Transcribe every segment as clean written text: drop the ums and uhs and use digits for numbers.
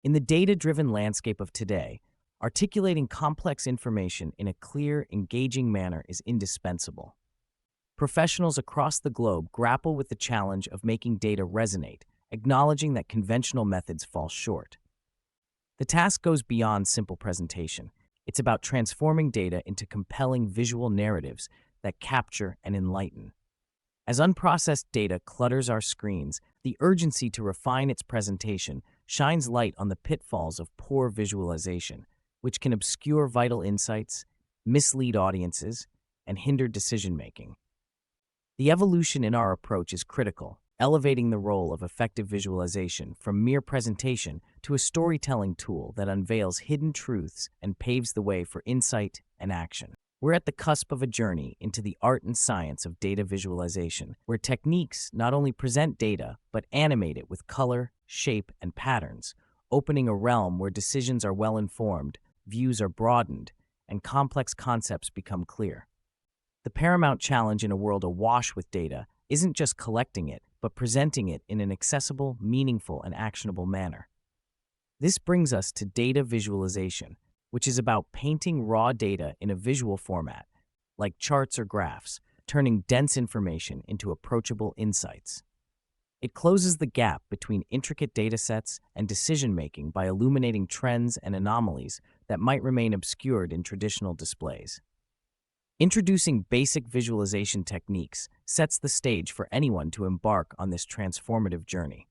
In the data-driven landscape of today, articulating complex information in a clear, engaging manner is indispensable. Professionals across the globe grapple with the challenge of making data resonate, acknowledging that conventional methods fall short. The task goes beyond simple presentation. It's about transforming data into compelling visual narratives that capture and enlighten. As unprocessed data clutters our screens, the urgency to refine its presentation shines light on the pitfalls of poor visualization, which can obscure vital insights, mislead audiences, and hinder decision-making. The evolution in our approach is critical, elevating the role of effective visualization from mere presentation to a storytelling tool that unveils hidden truths and paves the way for insight and action. We're at the cusp of a journey into the art and science of data visualization, where techniques not only present data, but animate it with color, shape, and patterns, opening a realm where decisions are well-informed, views are broadened, and complex concepts become clear. The paramount challenge in a world awash with data isn't just collecting it, but presenting it in an accessible, meaningful, and actionable manner. This brings us to data visualization, which is about painting raw data in a visual format, like charts or graphs, turning dense information into approachable insights. It closes the gap between intricate datasets and decision-making by illuminating trends and anomalies that might remain obscured in traditional displays. Introducing basic visualization techniques sets the stage for anyone to embark on this transformative journey.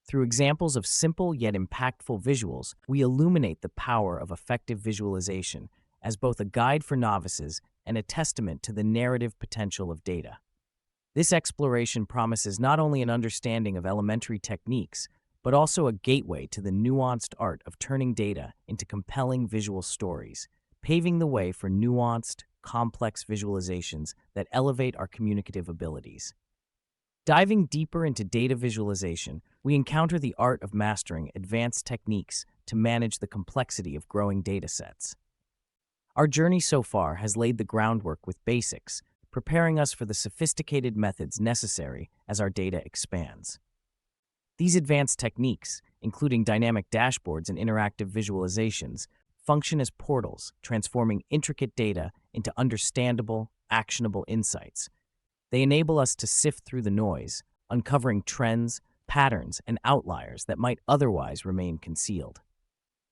Through examples of simple yet impactful visuals, we illuminate the power of effective visualization as both a guide for novices and a testament to the narrative potential of data. This exploration promises not only an understanding of elementary techniques, but also a gateway to the nuanced art of turning data into compelling visual stories, paving the way for nuanced, complex visualizations that elevate our communicative abilities. Diving deeper into data visualization, we encounter the art of mastering advanced techniques to manage the complexity of growing datasets. Our journey so far has laid the groundwork with basics, preparing us for the sophisticated methods necessary as our data expands. These advanced techniques, including dynamic dashboards and interactive visualizations, function as portals, transforming intricate data into understandable, actionable insights. They enable us to sift through the noise, uncovering trends, patterns, and outliers that might otherwise remain concealed.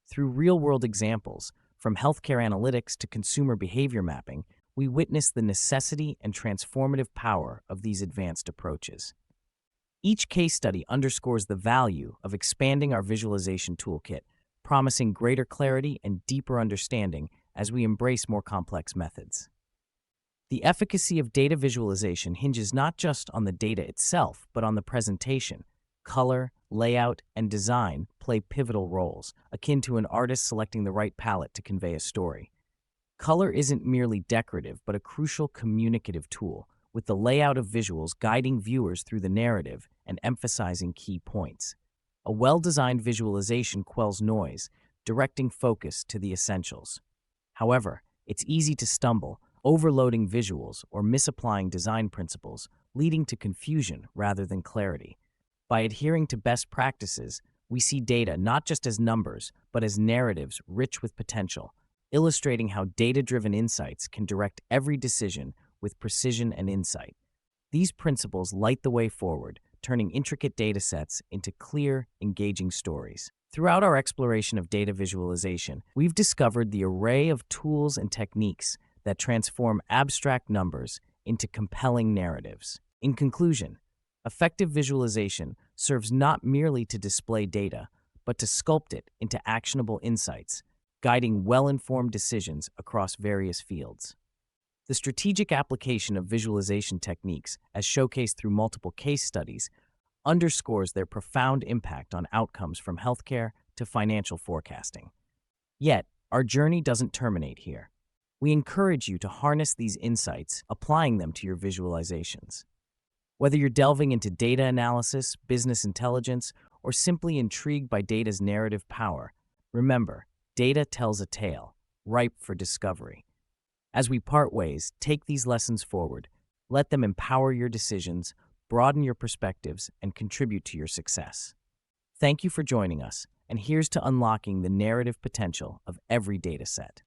Through real-world examples, from healthcare analytics to consumer behavior mapping, we witness the necessity and transformative power of these advanced approaches. Each case study underscores the value of expanding our visualization toolkit, promising greater clarity and deeper understanding as we embrace more complex methods. The efficacy of data visualization hinges not just on the data itself, but on the presentation. Color, layout, and design play pivotal roles, akin to an artist selecting the right palette to convey a story. Color isn't merely decorative, but a crucial communicative tool, with the layout of visuals guiding viewers through the narrative and emphasizing key points. A well-designed visualization quells noise, directing focus to the essentials. However, it's easy to stumble, overloading visuals or misapplying design principles, leading to confusion rather than clarity. By adhering to best practices, we see data not just as numbers, but as narratives rich with potential, illustrating how data-driven insights can direct every decision with precision and insight. These principles light the way forward, turning intricate datasets into clear, engaging stories. Throughout our exploration of data visualization, we've discovered the array of tools and techniques that transform abstract numbers into compelling narratives. In conclusion, effective visualization serves not merely to display data, but to sculpt it into actionable insights, guiding well-informed decisions across various fields. The strategic application of visualization techniques, as showcased through multiple case studies, underscores their profound impact on outcomes from healthcare to financial forecasting. Yet, our journey doesn't terminate here. We encourage you to harness these insights, applying them to your visualizations. Whether you're delving into data analysis, business intelligence, or simply intrigued by data's narrative power, remember, data tells a tale, ripe for discovery. As we part ways, take these lessons forward. Let them empower your decisions, broaden your perspectives, and contribute to your success. Thank you for joining us, and here's to unlocking the narrative potential of every dataset.